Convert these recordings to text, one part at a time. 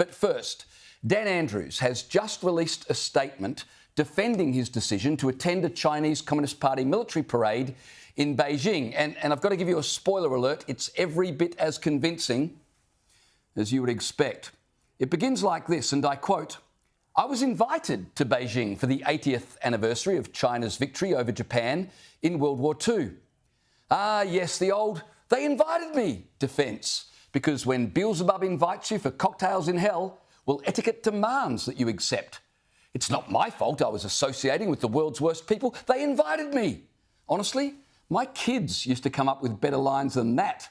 But first, Dan Andrews has just released a statement defending his decision to attend a Chinese Communist Party military parade in Beijing. And I've got to give you a spoiler alert, it's every bit as convincing as you would expect. It begins like this, and I quote, "I was invited to Beijing for the 80th anniversary of China's victory over Japan in World War II. Ah, yes, the old, they invited me defence. Because when Beelzebub invites you for cocktails in hell, well, etiquette demands that you accept. It's not my fault I was associating with the world's worst people. They invited me. Honestly, my kids used to come up with better lines than that."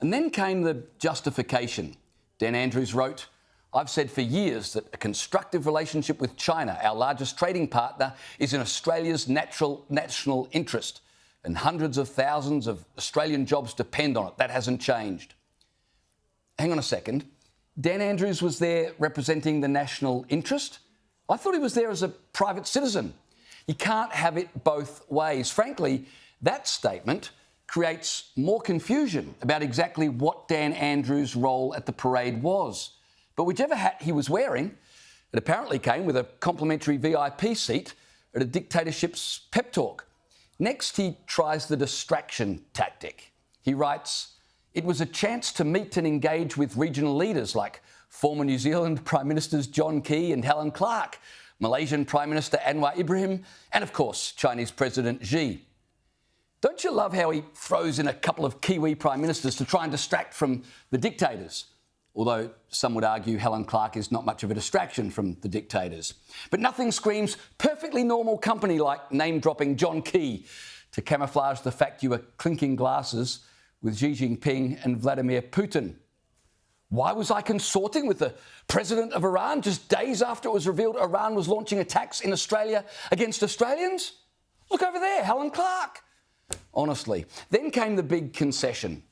And then came the justification. Dan Andrews wrote, "I've said for years that a constructive relationship with China, our largest trading partner, is in Australia's national interest, and hundreds of thousands of Australian jobs depend on it. That hasn't changed." Hang on a second. Dan Andrews was there representing the national interest? I thought he was there as a private citizen. You can't have it both ways. Frankly, that statement creates more confusion about exactly what Dan Andrews' role at the parade was. But whichever hat he was wearing, it apparently came with a complimentary VIP seat at a dictatorship's pep talk. Next, he tries the distraction tactic. He writes, "It was a chance to meet and engage with regional leaders like former New Zealand Prime Ministers John Key and Helen Clark, Malaysian Prime Minister Anwar Ibrahim, and of course, Chinese President Xi." Don't you love how he throws in a couple of Kiwi Prime Ministers to try and distract from the dictators? Although some would argue Helen Clark is not much of a distraction from the dictators. But nothing screams perfectly normal company like name-dropping John Key to camouflage the fact you were clinking glasses with Xi Jinping and Vladimir Putin. Why was I consorting with the president of Iran just days after it was revealed Iran was launching attacks in Australia against Australians? Look over there, Helen Clark. Honestly. Then came the big concession.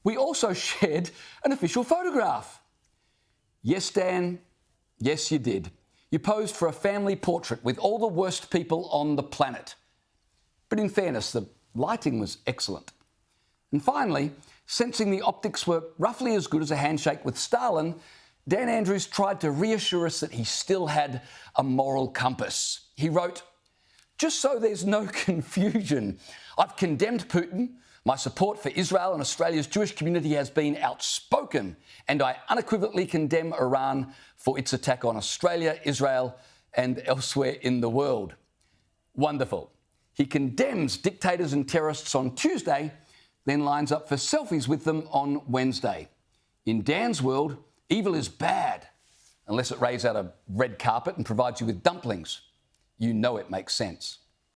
We also shared an official photograph. Yes, Dan, yes, you did. You posed for a family portrait with all the worst people on the planet. But in fairness, the lighting was excellent. And finally, sensing the optics were roughly as good as a handshake with Stalin, Dan Andrews tried to reassure us that he still had a moral compass. He wrote, "Just so there's no confusion, I've condemned Putin. My support for Israel and Australia's Jewish community has been outspoken, and I unequivocally condemn Iran for its attack on Australia, Israel, and elsewhere in the world." Wonderful. He condemns dictators and terrorists on Tuesday, then lines up for selfies with them on Wednesday. In Dan's world, evil is bad, unless it rays out a red carpet and provides you with dumplings. You know it makes sense.